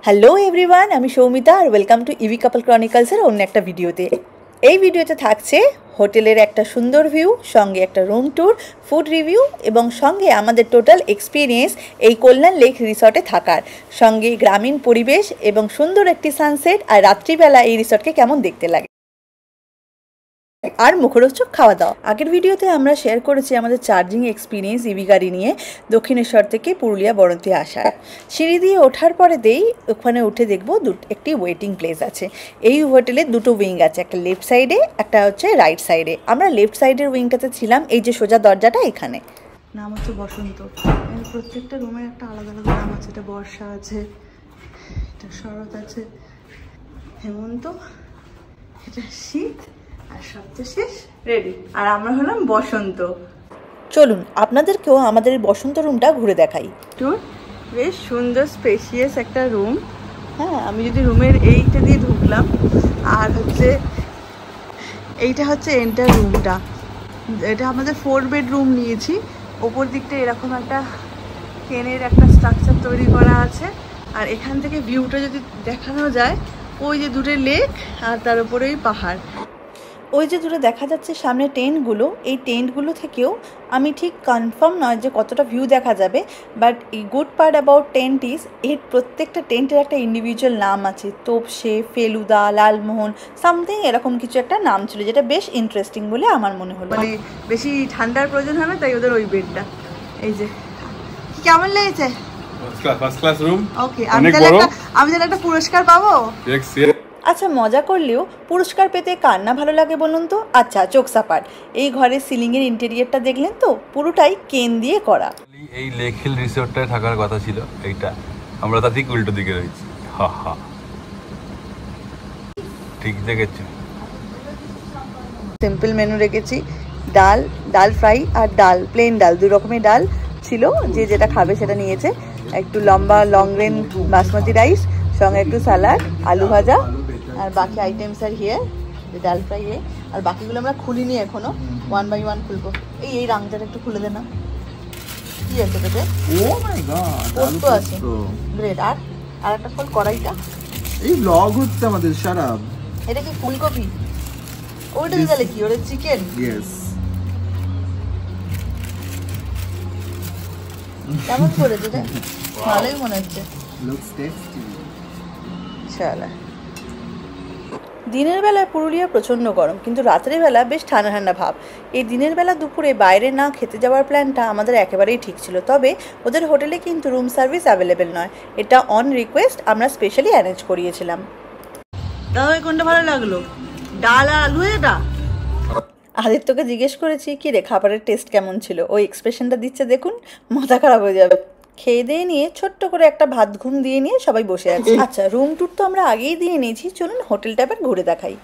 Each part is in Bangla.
হ্যালো এভরিওয়ান, আমি সৌমিতা আর ওয়েলকাম টু ইভি কাপল ক্রনিকলসের অন্য একটা ভিডিওতে। এই ভিডিওতে থাকছে হোটেলের একটা সুন্দর ভিউ, সঙ্গে একটা রুম ট্যুর, ফুড রিভিউ এবং সঙ্গে আমাদের টোটাল এক্সপিরিয়েন্স এই কল্যাণ লেক রিসর্টে থাকার, সঙ্গে গ্রামীণ পরিবেশ এবং সুন্দর একটি সানসেট আর রাত্রিবেলা এই রিসর্টকে কেমন দেখতে লাগে আর মুখরোচক খাওয়া দাওয়া। আগের ভিডিওতে আমরা শেয়ার করেছি আমাদের চার্জিং এক্সপিরিয়েন্স ইভি গাড়ি নিয়ে দক্ষিণেশ্বর থেকে পুরুলিয়া বরন্তি আসার। সিঁড়ি দিয়ে ওঠার পরেতেই ওখানে উঠে দেখবো একটি ওয়েটিং প্লেস আছে। এই হোটেলে দুটো উইং আছে, একটা লেফট সাইডে, একটা হচ্ছে রাইট সাইডে। আমরা লেফট সাইডের উইংটাতে ছিলাম। এই যে সোজা দরজাটা, এখানে নাম হচ্ছে বসন্ত। প্রত্যেকটা রুমের একটা আলাদা আলাদা নাম আছে। এটা বর্ষা আছে, এটা শরৎ আছে, হেমন্ত, এটা শীত, আর সবচেয়ে শেষ রেডি। আর আমরা হলাম বসন্ত। চলুন আপনাদেরকেও আমাদের বসন্ত রুমটা ঘুরে দেখাই। টুর বেশ সুন্দর স্পেশিয়াস একটা রুম। হ্যাঁ, আমি যদি রুমের এইটা দিয়ে ঢুকলাম, আর হচ্ছে এইটা হচ্ছে এন্টার রুমটা। এটা আমাদের 4 বেডরুম নিয়েছি। ওপর দিকটা এরকম একটা কেনের একটা স্ট্রাকচার তৈরি করা আছে। আর এখান থেকে ভিউটা যদি দেখানো যায়, ওই যে দূরে লেক আর তার উপরেই পাহাড়। ওই যে দূরে দেখা যাচ্ছে সামনে টেন্টগুলো, এই টেন্টগুলো থেকেও আমি ঠিক কনফার্ম নয় যে কতটা ভিউ দেখা যাবে, বাট এই good part about tent is এর প্রত্যেকটা টেন্টের একটা ইন্ডিভিজুয়াল নাম আছে। তোপসে, ফেলুদা, লালমোহন, সামথিং এরকম কিছু একটা নাম ছিল, যেটা বেশ ইন্টারেস্টিং বলে আমার মনে হলো। মানে বেশি ঠান্ডার প্রয়োজন হবে, তাই ওদের ওই বেডটা। এই যে কেমন লেগেছে? First class room. ওকে, আমি তাহলে একটা পুরস্কার পাবো? আচ্ছা, মজা করলেও পুরস্কার পেতে কার না ভালো লাগে বলুন তো। আচ্ছা, চোখ সাপাট, এই ঘরের সিলিংয়ের ইন্টেরিয়রটা দেখলেন তো, পুরোটাই কেন দিয়ে করা। এই লেক হিল রিসোর্টটায় থাকার কথা ছিল এইটা, আমরা তার ঠিক উল্টো দিকে রয়েছি। হা হা, ঠিক দেখেছি। সিম্পল মেনু রেখেছি, ডাল ফ্রাই আর প্লেন ডাল, 2 রকমের ডাল ছিল। যে যেটা খাবে সেটা নিয়েছে। একটু লম্বা লং রেঞ্জ বাসমতি রাইস, সঙ্গে একটু স্যালাড, আলু ভাজা, আর বাকি আইটেমস আর হিয়ার। ডাল ফ্রাই আর বাকিগুলো আমরা খুলিনি এখনো, 1 বাই 1 খুলবো। এই রাংটাটা একটু খুলে দে না। কি আছে তোদের? ও মাই গড, পোস্ত আছে, ব্রেড, আর একটা ফল কড়াইটা। এই ব্লগ হচ্ছে আমাদের। শারাপ, এটা কি ফুলকপি? ওইটা দিলে কি ওটা চিকেন? ইয়েস। কেমন করেছে রে? ভালোই মনে হচ্ছে। Looks tasty. চলো। দিনের বেলায় পুরুলিয়া প্রচণ্ড গরম, কিন্তু রাতের বেলা বেশ ঠান্ডা ঠান্ডা ভাব। এই দিনের বেলা দুপুরে বাইরে না খেতে যাওয়ার প্ল্যানটা আমাদের একেবারেই ঠিক ছিল। তবে ওদের হোটেলে কিন্তু রুম সার্ভিস অ্যাভেলেবেল নয়, এটা অন রিকোয়েস্ট আমরা স্পেশালি অ্যারেঞ্জ করিয়েছিলাম। দাদা কোনটা ভালো লাগলো, ডাল আর আলু? এটা আদিত্যকে জিজ্ঞেস করেছি, কি রে খাবারের টেস্ট কেমন ছিল। ওই এক্সপ্রেশনটা দিচ্ছে দেখুন, মাথা খারাপ হয়ে যাবে। খেয়ে দিয়ে নিয়ে ছোট্ট করে একটা ভাত ঘুম দিয়ে নিয়ে সবাই বসে আছে। আচ্ছা, রুম ট্যুর তো আমরা আগেই দিয়ে নিয়েছি, চলুন হোটেলটা এবার ঘুরে দেখাই।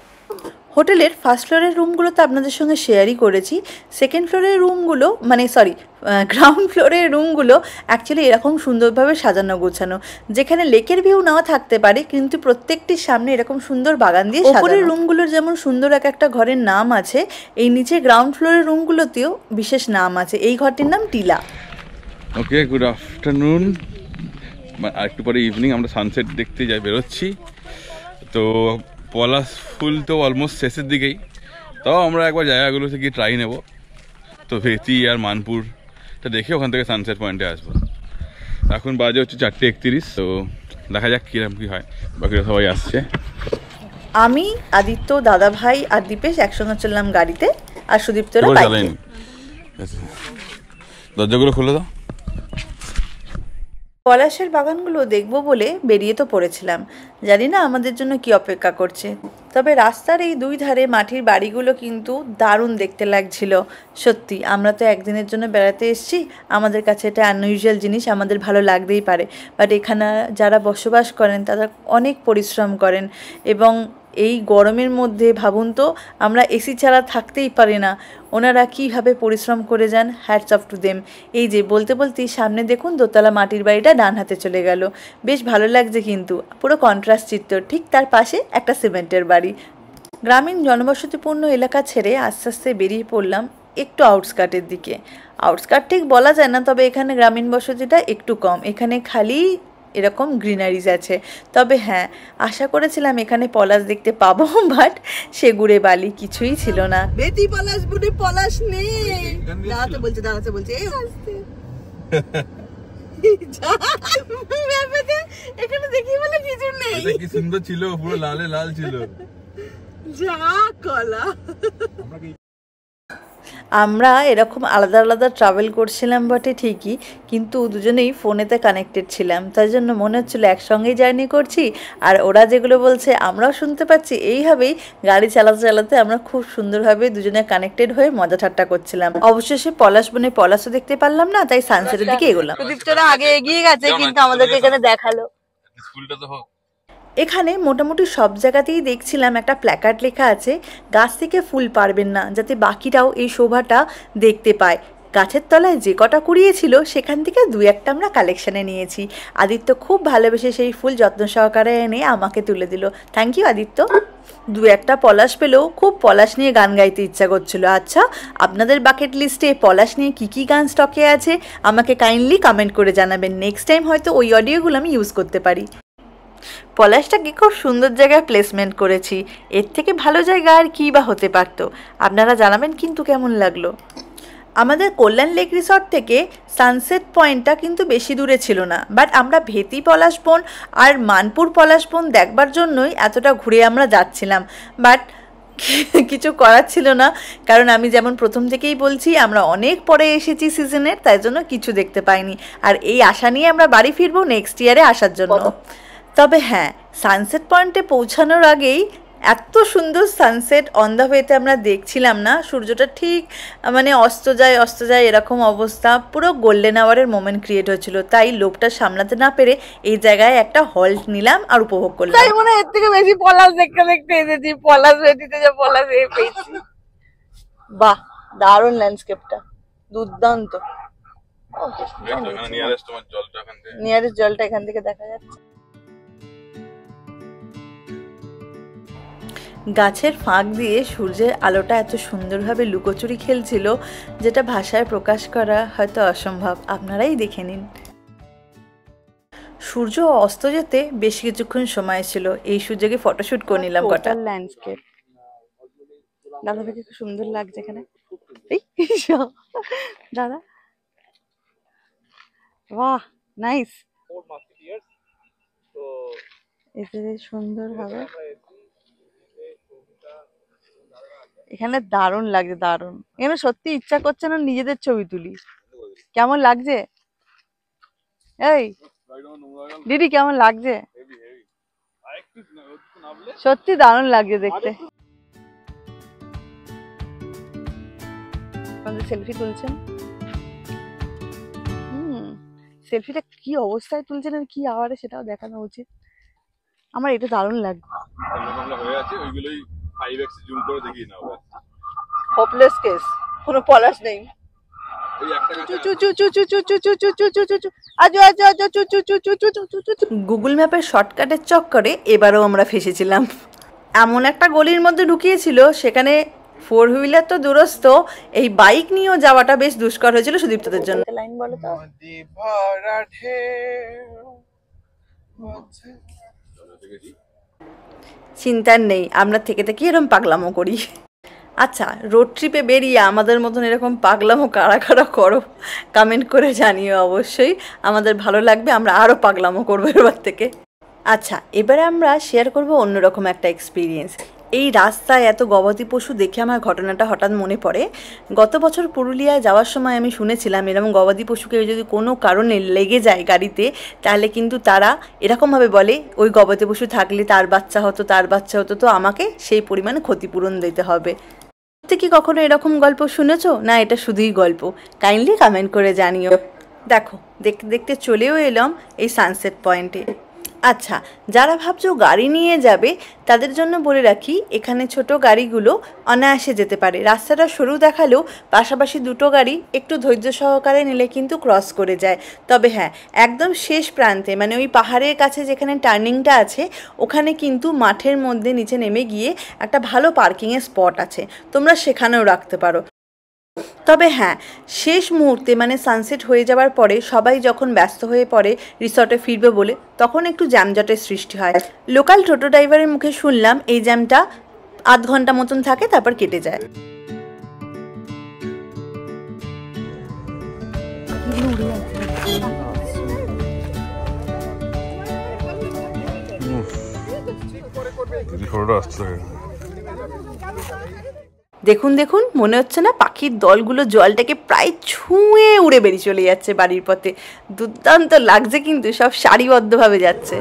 হোটেলের ফার্স্ট ফ্লোরের রুমগুলো তো আপনাদের সঙ্গে শেয়ারই করেছি। সেকেন্ড ফ্লোরের রুমগুলো, গ্রাউন্ড ফ্লোরের রুমগুলো অ্যাকচুয়ালি এরকম সুন্দরভাবে সাজানো গোছানো, যেখানে লেকের ভিউ নাও থাকতে পারে, কিন্তু প্রত্যেকটির সামনে এরকম সুন্দর বাগান দিয়ে সাজানো। উপরের রুমগুলোর যেমন সুন্দর একটা ঘরের নাম আছে, এই নিচে গ্রাউন্ড ফ্লোরের রুমগুলোতেও বিশেষ নাম আছে। এই ঘরটির নাম টিলা। ওকে, গুড আফটারনুন। আর একটু পরে ইভিনিং, আমরা সানসেট দেখতে বেরোচ্ছি। তো পলাশ ফুল তো অলমোস্ট শেষের দিকেই, তাও আমরা একবার জায়গাগুলো থেকে ট্রাই নেব। তো ভেতি আর মানপুর তো দেখে ওখান থেকে সানসেট পয়েন্টে আসবো। এখন বাজে হচ্ছে 4:31। তো দেখা যাক কিরকম কি হয়। বাকিরা সবাই আসছে। আমি, আদিত্য, দাদা ভাই আর দীপেশ একসঙ্গে চললাম গাড়িতে, আর সুদীপ্তরা বাইকে। দরজাগুলো খুলে দাও। পলাশের বাগানগুলো দেখব বলে বেরিয়ে তো পড়েছিলাম, জানি না আমাদের জন্য কি অপেক্ষা করছে। তবে রাস্তার এই 2 ধারে মাটির বাড়িগুলো কিন্তু দারুণ দেখতে লাগছিল। সত্যি, আমরা তো একদিনের জন্য বেড়াতে এসেছি, আমাদের কাছে এটা আনইউজুয়াল জিনিস, আমাদের ভালো লাগতেই পারে। বাট এখানে যারা বসবাস করেন তারা অনেক পরিশ্রম করেন, এবং এই গরমের মধ্যে ভাবুন তো, আমরা এসি ছাড়া থাকতেই পারি না, ওনারা কীভাবে পরিশ্রম করে যান। Hats off to them. এই যে বলতে বলতেই সামনে দেখুন দোতলা মাটির বাড়িটা ডান হাতে চলে গেল, বেশ ভালো লাগছে, কিন্তু পুরো কন্ট্রাস্ট চিত্র। ঠিক তার পাশে একটা সিমেন্টের বাড়ি। গ্রামীণ জনবসতিপূর্ণ এলাকা ছেড়ে আস্তে আস্তে বেরিয়ে পড়লাম একটু আউটস্কার্টের দিকে। আউটস্কার্ট ঠিক বলা যায় না, তবে এখানে গ্রামীণ বসতিটা একটু কম। এখানে খালি এরকম গ্রিনারিজ আছে। তবে হ্যাঁ, আশা করেছিলাম এখানে পলাশ দেখতে পাবো, বাট সেগুড়ে বালি, কিছুই ছিল না। বেটি পলাশ বুড়ি পলাশ নেই, দাঁড়াতে বলছে এই আসতে এখানে দেখি বলে কিছু নেই। কি সুন্দর ছিল, পুরো লালে লাল ছিল। যা কলা। আমরা এরকম আলাদা আলাদা ট্রাভেল করছিলাম বটে ঠিকই, কিন্তু দুজনেই ফোনেতে কানেক্টেড ছিলাম, তাই জন্য মনে হচ্ছিলো একসঙ্গেই জার্নি করছি। আর ওরা যেগুলো বলছে আমরাও শুনতে পাচ্ছি। এইভাবেই গাড়ি চালাতে চালাতে আমরা খুব সুন্দরভাবে দুজনে কানেক্টেড হয়ে মজা ঠাট্টা করছিলাম। অবশেষে পলাশ বনে পলাশও দেখতে পারলাম না, তাই সানসেটের দিকে এগোলাম। সুদীপ্তরা আগে এগিয়ে গেছে, কিন্তু আমাদেরকে এখানে দেখালো। এখানে মোটামুটি সব জায়গাতেই দেখছিলাম একটা প্ল্যাকার্ড লেখা আছে, গাছ থেকে ফুল পারবেন না, যাতে বাকিরাও এই শোভাটা দেখতে পায়। গাছের তলায় যে কটা কুড়িয়েছিল সেখান থেকে 2-1টা আমরা কালেকশানে নিয়েছি। আদিত্য খুব ভালোবেসে সেই ফুল যত্ন সহকারে এনে আমাকে তুলে দিল। Thank you Aditya. 2-1টা পলাশ পেলেও খুব পলাশ নিয়ে গান গাইতে ইচ্ছা করছিল। আচ্ছা, আপনাদের বাকেট লিস্টে পলাশ নিয়ে কী কী গান স্টকে আছে আমাকে কাইন্ডলি কমেন্ট করে জানাবেন। নেক্সট টাইম হয়তো ওই অডিওগুলো আমি ইউজ করতে পারি। পলাশটাকে খুব সুন্দর জায়গায় প্লেসমেন্ট করেছি, এর থেকে ভালো জায়গা আর কী বা হতে পারতো। আপনারা জানাবেন কিন্তু কেমন লাগলো। আমাদের কল্যাণ লেক রিসর্ট থেকে সানসেট পয়েন্টটা কিন্তু বেশি দূরে ছিল না, বাট আমরা ভেতি পলাশ বন আর মানপুর পলাশ বন দেখবার জন্যই এতটা ঘুরে আমরা যাচ্ছিলাম। বাট কিছু করার ছিল না, কারণ আমি যেমন প্রথম থেকেই বলছি আমরা অনেক পরে এসেছি সিজনের, তাই জন্য কিছু দেখতে পাইনি। আর এই আশা নিয়ে আমরা বাড়ি ফিরবো নেক্সট ইয়ারে আসার জন্য। তবে হ্যাঁ, সানসেট পয়েন্টে পৌঁছানোর আগেই এত সুন্দর সানসেট অন দ্য ওয়েতে আমরা দেখছিলাম না, সূর্যটা ঠিক মানে অস্ত যায় এরকম অবস্থা, পুরো গোল্ডেন আওয়ারের মোমেন্ট ক্রিয়েট হয়েছিল। তাই লোভটা সামলাতে না পেরে এই জায়গায় একটা হল্ট নিলাম আর উপভোগ করলাম। তাই মনে হয় এর থেকে বেশি পলাশ দেখতে এসেছি, পলাশ বেটিতে যে পলাশ পেয়েছি। বাহ, দারুণ ল্যান্ডস্কেপটা, দুর্দান্ত। নিয়ারেস্ট জলটা এখান থেকে দেখা যাচ্ছে। গাছের ফাঁক দিয়ে সূর্যের আলোটা এত সুন্দরভাবে লুকোচুরি খেলছিল, যেটা ভাষায় প্রকাশ করা হয়তো অসম্ভব। আপনারাই দেখে নিন। সূর্য অস্ত যেতে বেশ কিছুক্ষণ সময় ছিল, এই সুযোগে ফটোশুট করে নিলাম কটা। ল্যান্ডস্কেপ দাদা দেখে খুব সুন্দর লাগছে এখানে। দাদা বাহ, নাইস। এতে সুন্দর হবে এখানে, দারুণ লাগছে, দারুণ। এখানে সত্যি ইচ্ছা করছে না নিজেদের ছবি তুলি। কেমন লাগছে এই দিদি, কেমন লাগছে? সত্যি দারুণ লাগছে দেখতে। সেলফি তুলছেন, সেলফিটা কি অবস্থায় তুলছেন আর কি আওয়ারে সেটাও দেখানো উচিত। আমার এটা দারুণ লাগছে। হোপলেস কেস, কোনো পলাশ নেই। গুগল ম্যাপের শর্টকাটের চক্করে এবারও আমরা ফেসেছিলাম। এমন একটা গলির মধ্যে ঢুকিয়েছিল, সেখানে 4 হুইলার তো দূরস্থ, এই বাইক নিয়েও যাওয়াটা বেশ দুষ্কর হয়েছিল সুদীপ্তদের জন্য। লাইন বলো তো। চিন্তার নেই, আমরা থেকে থেকে এরকম পাগলামো করি। আচ্ছা, রোড ট্রিপে বেরিয়ে আমাদের মতন এরকম পাগলামো কারা কারা করো কমেন্ট করে জানিও অবশ্যই, আমাদের ভালো লাগবে, আমরা আরও পাগলামো করবো এবার থেকে। আচ্ছা, এবারে আমরা শেয়ার করব অন্যরকম একটা এক্সপিরিয়েন্স। এই রাস্তায় এত গবাদি পশু দেখে আমার ঘটনাটা হঠাৎ মনে পড়ে। গত বছর পুরুলিয়ায় যাওয়ার সময় আমি শুনেছিলাম এরকম গবাদি পশুকে যদি কোনো কারণে লেগে যায় গাড়িতে, তাহলে কিন্তু তারা এরকমভাবে বলে ওই গবাদি পশু থাকলে তার বাচ্চা হতো, তো আমাকে সেই পরিমাণে ক্ষতিপূরণ দিতে হবে। কি কখনো এরকম গল্প শুনেছো, না এটা শুধুই গল্প? কাইন্ডলি কমেন্ট করে জানিও। দেখো, দেখতে দেখতে চলেও এলাম এই সানসেট পয়েন্টে। আচ্ছা, যারা ভাবছো গাড়ি নিয়ে যাবে তাদের জন্য বলে রাখি, এখানে ছোট গাড়িগুলো অনায়াসে যেতে পারে। রাস্তাটা সরু দেখালেও পাশাপাশি দুটো গাড়ি একটু ধৈর্য সহকারে নিলে কিন্তু ক্রস করে যায়। তবে হ্যাঁ, একদম শেষ প্রান্তে মানে ওই পাহাড়ের কাছে যেখানে টার্নিংটা আছে, ওখানে কিন্তু মাঠের মধ্যে নিচে নেমে গিয়ে একটা ভালো পার্কিংয়ের স্পট আছে, তোমরা সেখানেও রাখতে পারো। তবে হ্যাঁ, শেষ মুহূর্তে মানে সানসেট হয়ে যাওয়ার পরে সবাই যখন ব্যস্ত হয়ে পড়ে রিসর্টে ফিরবে বলে, তখন একটু জ্যামজটের সৃষ্টি হয়। লোকাল টোটো ড্রাইভারের মুখে শুনলাম এই জ্যামটা আধ ঘন্টা মতন থাকে, তারপর কেটে যায়। দেখুন দেখুন, মনে হচ্ছে না পাখির দলগুলো জলটাকে প্রায় ছুঁয়ে উড়ে বেরিয়ে চলে যাচ্ছে বাড়ির পথে। দুর্দান্ত লাগছে, কিন্তু সব সারিবদ্ধভাবে যাচ্ছে।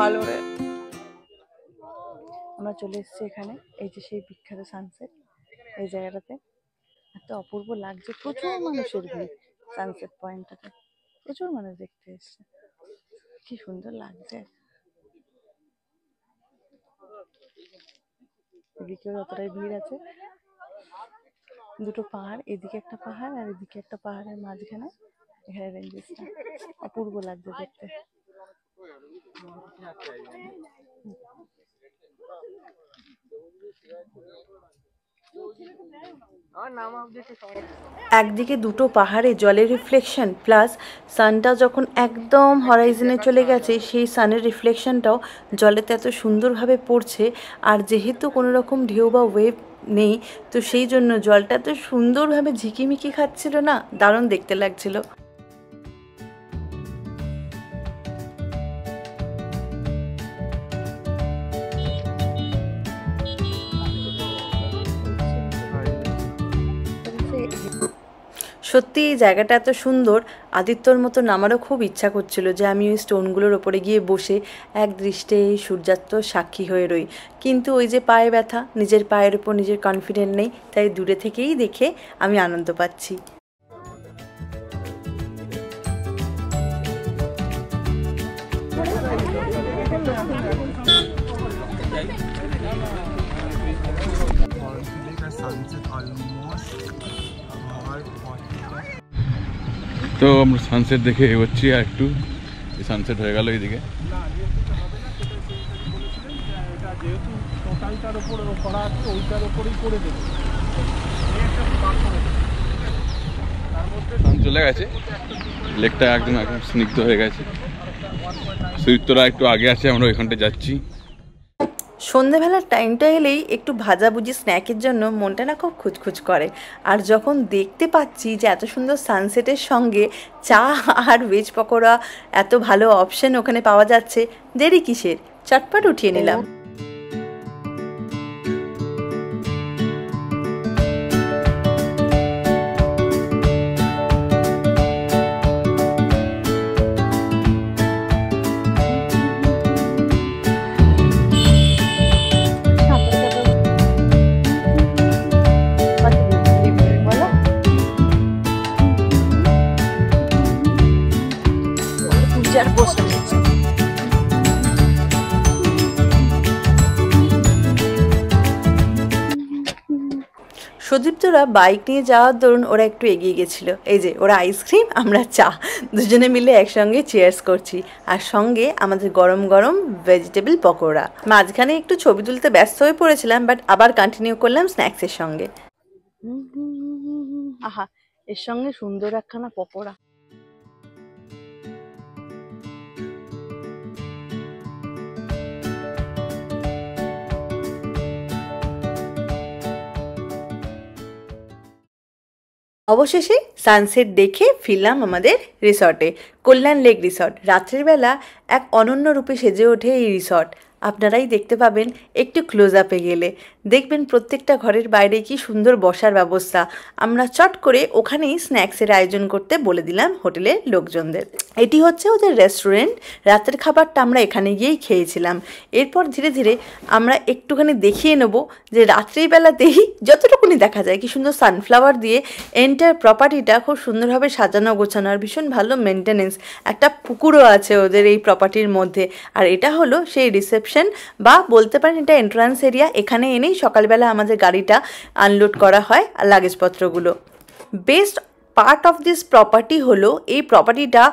ভালো রে, আমরা চলে এসেছি এখানে। এই যে সেই বিখ্যাত সানসেট, এই জায়গাটাতে এত অপূর্ব লাগছে। প্রচুর মানুষের ভিড় সানসেট পয়েন্টটাতে, প্রচুর মানুষ দেখতে এসছে। কি সুন্দর লাগছে। এদিকেও যতটাই ভিড় আছে। দুটো পাহাড়, এদিকে একটা পাহাড় আর এদিকে একটা পাহাড়ের মাঝখানে এখানে রেঞ্জেসটা অপূর্ব লাগছে দেখতে। একদিকে দুটো পাহাড়ে জলের রিফ্লেকশন, প্লাস সানটা যখন একদম হরাইজনে চলে গেছে, সেই সানের রিফ্লেকশনটাও জলেতে এত সুন্দরভাবে পড়ছে। আর যেহেতু কোনো রকম ঢেউ বা ওয়েভ নেই, তো সেই জন্য জলটা এত সুন্দরভাবে ঝিকিমিকি খাচ্ছিল না, দারুণ দেখতে লাগছিল। সত্যি এই জায়গাটা এত সুন্দর, আদিত্যর মতো নামারও খুব ইচ্ছা করছিল যে আমি ওই স্টোনগুলোর ওপরে গিয়ে বসে এক দৃষ্টে এই সূর্যাস্ত সাক্ষী হয়ে রই। কিন্তু ওই যে পায়ে ব্যথা, নিজের পায়ের উপর নিজের কনফিডেন্ট নেই, তাই দূরে থেকেই দেখে আমি আনন্দ পাচ্ছি। তো আমরা সানসেট দেখে এগোচ্ছি, আর একটু সানসেট হয়ে গেল এইদিকে। চলে গেছে, লেকটা একদম একদম স্নিগ্ধ হয়ে গেছে। সুইত্তরা একটু আগে আছে, আমরা ওইখানটা যাচ্ছি। সন্ধেবেলার টাইমটা এলেই একটু ভাজাভুজি স্ন্যাকের জন্য মনটা না খুব খুঁজখুঁজ করে। আর যখন দেখতে পাচ্ছি যে এত সুন্দর সানসেটের সঙ্গে চা আর ভেজ পকোড়া এত ভালো অপশন ওখানে পাওয়া যাচ্ছে, দেরি কিসের, চটপট উঠিয়ে নিলাম। সুদীপ্তরা বাইক নিয়ে যাওয়ার দরুন ওরা একটু এগিয়ে গেছিলো। এই যে ওরা আইসক্রিম, আমরা চা, দুজনে মিলে একসঙ্গে চেয়ার্স করছি, আর সঙ্গে আমাদের গরম গরম ভেজিটেবল পকোড়া। মাঝখানে একটু ছবি তুলতে ব্যস্ত হয়ে পড়েছিলাম, বাট আবার কন্টিনিউ করলাম স্ন্যাক্সের সঙ্গে। আহা, এর সঙ্গে সুন্দর একখানা পকোড়া। অবশেষে সানসেট দেখে ফিরলাম আমাদের রিসর্টে, কল্যাণ লেক রিসর্ট। রাত্রের বেলা এক অনন্য রূপে সেজে ওঠে এই রিসর্ট। আপনারাই দেখতে পাবেন একটু ক্লোজ আপে গেলে, দেখবেন প্রত্যেকটা ঘরের বাইরে কি সুন্দর বসার ব্যবস্থা। আমরা চট করে ওখানেই স্ন্যাক্সের আয়োজন করতে বলে দিলাম হোটেলের লোকজনদের। এটি হচ্ছে ওদের রেস্টুরেন্ট, রাতের খাবারটা আমরা এখানে গিয়েই খেয়েছিলাম। এরপর ধীরে ধীরে আমরা একটুখানি দেখিয়ে নেব যে রাত্রিবেলাতেই যতটুকুনি দেখা যায় কি সুন্দর সানফ্লাওয়ার দিয়ে এন্টার প্রপার্টিটা খুব সুন্দরভাবে সাজানো গোছানো, আর ভীষণ ভালো মেনটেনেন্স। একটা পুকুরও আছে ওদের এই প্রপার্টির মধ্যে। আর এটা হলো সেই রিসেপশন, বা বলতে পারেন এটা এন্ট্রান্স এরিয়া। এখানে এনেই সকালবেলা আমাদের গাড়িটা আনলোড করা হয় আর লাগেজপত্রগুলো। Best part of this property হলো এই প্রপার্টিটা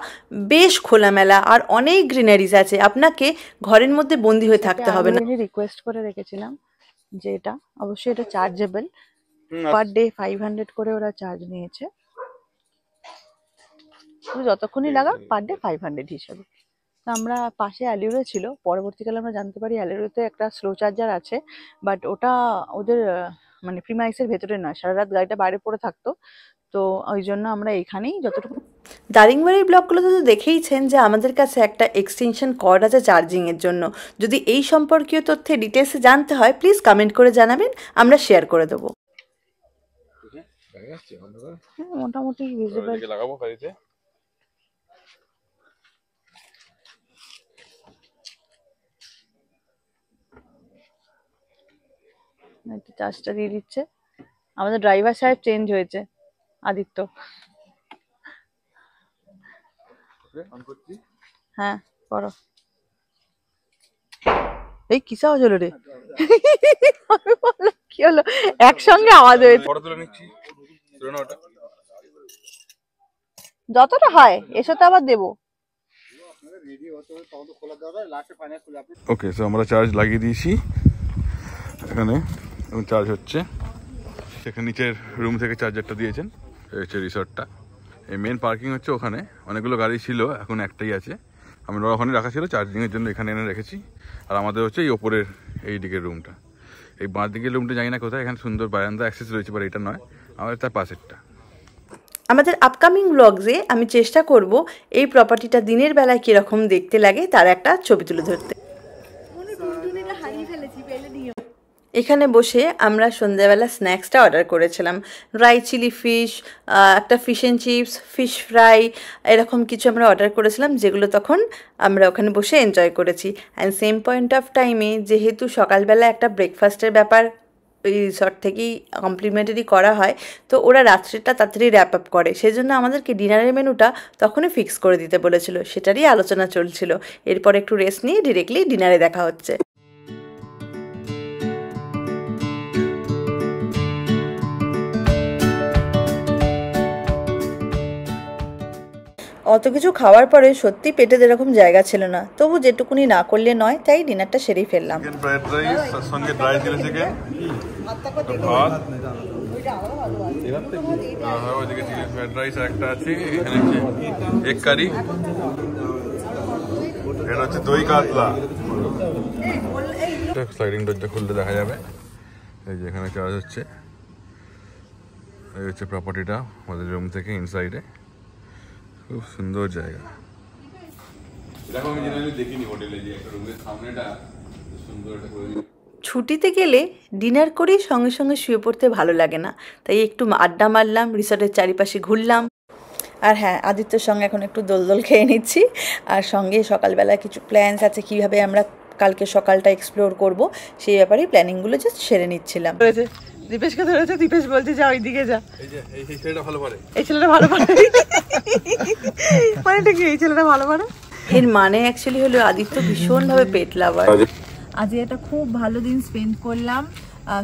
বেশ খোলামেলা আর অনেক গ্রিনারিজ আছে, আপনাকে ঘরের মধ্যে বন্দি হয়ে থাকতে হবে না। আমি রিকোয়েস্ট করে রেখেছিলাম যে এটা অবশ্যই এটা চার্জেবল, পার ডে 500 করে ওরা চার্জ নিয়েছে, যতক্ষণই লাগা পার ডে 500 হিসাবে। আমরা পাশে অ্যালিউরে ছিল, পরবর্তীকালে আমরা জানতে পারি অ্যালিউরেতে একটা স্লো চার্জার আছে, বাট ওটা ওদের মানে প্রিমাইসের ভেতরে নয়, সারা রাত গাড়িটা বাইরে পড়ে থাকতো, তো ওই জন্য আমরা এখানেই যতটুকু। দারিংবাড়ির ব্লগগুলোতে তো দেখেইছেন যে আমাদের কাছে একটা এক্সটেনশন কর্ড আছে চার্জিংয়ের জন্য। যদি এই সম্পর্কীয় তথ্যে ডিটেলসে জানতে হয় প্লিজ কমেন্ট করে জানাবেন, আমরা শেয়ার করে দেবো। মোটামুটি ভিজিবল। লাগাবো গাড়িতে। চার্জটা দিয়ে দিচ্ছে। আমাদের ড্রাইভার সাহেব চেঞ্জ হয়েছে, আদিত্য। হ্যাঁ করো। এই কিসা আওয়াজ হলো রে? কি হলো? একসঙ্গে আওয়াজ হয়েছে। যতটা হয় এসো তো আবার দেবো। ওকে, সো আমরা চার্জ লাগিয়ে দিয়েছি এখানে, এবং চার্জ হচ্ছে। সেখানে নিচের রুম থেকে চার্জারটা দিয়েছেন, এই হচ্ছে রিসর্টটা। এই মেন পার্কিং হচ্ছে ওখানে, অনেকগুলো গাড়ি ছিল, এখন একটাই আছে। আমরা ওখানে রাখা ছিল চার্জিংয়ের জন্য, এখানে এনে রেখেছি। আর আমাদের হচ্ছে এই ওপরের এই দিকের রুমটা, এই বাঁ দিকের রুমটা জানি না কোথায়, এখানে সুন্দর বারান্দা অ্যাক্সেস রয়েছে, বাট এটা নয়, আমাদের তার পাশেরটা। আমাদের আপকামিং ব্লগসে আমি চেষ্টা করব এই প্রপার্টিটা দিনের বেলায় কীরকম দেখতে লাগে তার একটা ছবি তুলে ধরতে। এখানে বসে আমরা সন্ধ্যাবেলা স্ন্যাক্সটা অর্ডার করেছিলাম, ড্রাই চিলি ফিশ, একটা fish and chips, fish fry, এরকম কিছু আমরা অর্ডার করেছিলাম, যেগুলো তখন আমরা ওখানে বসে এনজয় করেছি। অ্যান্ড সেম পয়েন্ট অফ টাইমে যেহেতু সকালবেলা একটা ব্রেকফাস্টের ব্যাপার ওই রিসর্ট থেকেই কমপ্লিমেন্টারি করা হয়, তো ওরা রাত্রিটা তাড়াতাড়ি র্যাপ আপ করে, সেই জন্য আমাদেরকে ডিনারের মেনুটা তখনই ফিক্স করে দিতে বলেছিল, সেটারই আলোচনা চলছিল। এরপর একটু রেস্ট নিয়ে ডিরেক্টলি ডিনারে দেখা হচ্ছে। অত কিছু খাওয়ার পরে সত্যি পেটে যেরকম জায়গা ছিল না, তবু যেটুকুনি না করলে নয়, তাই ডিনারটা সেরেই ফেললাম। ফ্রাইড রাইস তার সঙ্গে ড্রাই চিলি চিকেন, ভাত, ওইদিকে চিলি ফ্রাইড রাইস একটা আছে, এখানে হচ্ছে এগ কারি, এটা হচ্ছে দই কাতলা। স্লাইডিং ডোরটা খুললে দেখা যাবে, এই যে এখানে চার্জ হচ্ছে। এই হচ্ছে প্রপার্টিটা আমাদের রুম থেকে ইনসাইডে, খুব সুন্দর জায়গা। দেখো আমি জেনারেলি দেখিনি হোটেলে যে একটা রুমের সামনেটা সুন্দর একটা করে। ছুটিতে গেলে ডিনার করেই সঙ্গে সঙ্গে শুয়ে পড়তে ভালো লাগে না, তাই একটু আড্ডা মারলাম, রিসর্টের চারিপাশে ঘুরলাম। আর হ্যাঁ, আদিত্যর সঙ্গে এখন একটু দোলদোল খেয়ে নিচ্ছি, আর সঙ্গে সকালবেলা কিছু প্ল্যানস আছে কীভাবে আমরা কালকে সকালটা এক্সপ্লোর করব, সেই ব্যাপারেই প্ল্যানিংগুলো জাস্ট সেরে নিচ্ছিলাম। দীপেশকে ধরেছে, দীপেশ বলছে যা ওইদিকে যা, এই যে এই ছেলেটা ভালো পারে, এই ছেলেটা ভালো পারে। মানেটা কি এই ছেলেটা ভালো পারে? এর মানে অ্যাকচুয়ালি হলো আদিত্য ভীষণভাবে পেট লাভার। আজ এটা খুব ভালো দিন স্পেন্ড করলাম।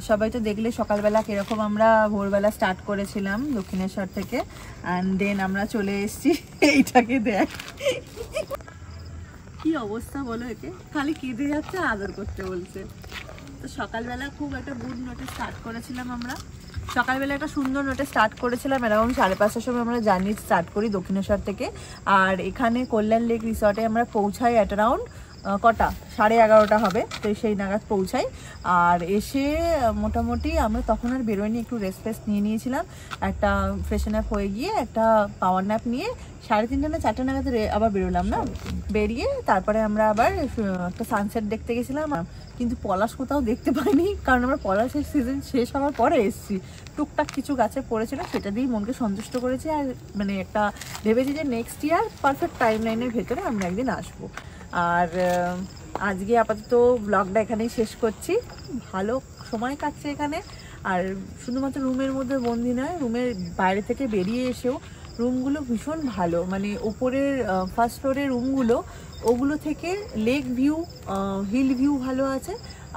সবাই তো দেখলে সকালবেলা কিরকম আমরা ভোরবেলা স্টার্ট করেছিলাম দক্ষিণেশ্বর থেকে, অ্যান্ড দেন আমরা চলে এসেছি। এইটাকে দেখ কি অবস্থা বলো, একে খালি কেঁদে যাচ্ছে, আদর করতে বলছে। তো সকালবেলা খুব একটা গুড নোটে স্টার্ট করেছিলাম আমরা, সকালবেলা একটা সুন্দর নোটে স্টার্ট করেছিলাম, এরকম 5:30টার সময় আমরা জার্নি স্টার্ট করি দক্ষিণেশ্বর থেকে। আর এখানে কল্যাণ লেক রিসর্টে আমরা পৌঁছাই অ্যাট অ্যারাউন্ড কটা 11:30 হবে, তো সেই নাগাদ পৌঁছাই। আর এসে মোটামুটি আমরা তখন আর বেরোয়নি, একটু রেস্ট ফেস্ট নিয়ে নিয়েছিলাম, একটা ফ্রেশন আপ হয়ে গিয়ে একটা পাওয়ার ন্যাপ নিয়ে 3:30 না 4টে নাগাদ আবার বেরোলাম না। বেরিয়ে তারপরে আমরা আবার একটা সানসেট দেখতে গেছিলাম, কিন্তু পলাশ কোথাও দেখতে পাইনি, কারণ আমরা পলাশের সিজন শেষ হওয়ার পরে এসেছি। টুকটাক কিছু গাছে পড়েছিল, সেটা দিয়েই মনকে সন্তুষ্ট করেছি। আর মানে একটা ভেবেছি যে নেক্সট ইয়ার পারফেক্ট টাইম লাইনের ভেতরে আমরা একদিন আসবো। আর আজকে আপাতত ব্লগটা এখানেই শেষ করছি। ভালো সময় কাটছে এখানে, আর শুধুমাত্র রুমের মধ্যে বন্দি নয়, রুমের বাইরে থেকে বেরিয়ে এসেও রুমগুলো ভীষণ ভালো, মানে ওপরের ফার্স্ট ফ্লোরের রুমগুলো, ওগুলো থেকে লেক ভিউ, হিল ভিউ ভালো আছে।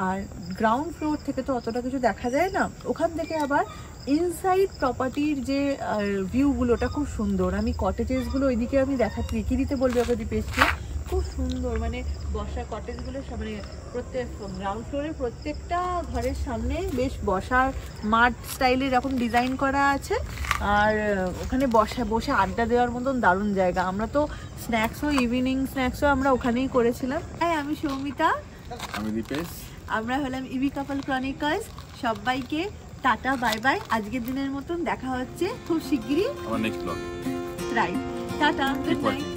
আর গ্রাউন্ড ফ্লোর থেকে তো অতটা কিছু দেখা যায় না, ওখান থেকে আবার ইনসাইড প্রপার্টির যে ভিউগুলো ওটা খুব সুন্দর। আমি কটেজেসগুলো ওইদিকে আমি দেখিয়ে দিতে বলবো ওকে দীপেশকে, খুব সুন্দর মানে বসার কটেজগুলো মানে প্রত্যেক গ্রাউন্ড ফ্লোরে প্রত্যেকটা ঘরের সামনে বেশ বসার মাঠ স্টাইলে এরকম ডিজাইন করা আছে। আর ওখানে বসে আড্ডা দেওয়ার মতন দারুণ জায়গা। আমরা তো স্ন্যাক্সও ইভিনিং স্ন্যাক্সও আমরা ওখানেই করেছিলাম। হ্যাঁ, আমি সৌমিতা, আমি দীপেশ, আমরা হলাম ইভি কাপল ক্রনিকলস। সবাইকে টাটা, বাই বাই। আজকের দিনের মতন দেখা হচ্ছে খুব শিগগিরই আমার next blog. Right, tata, good night.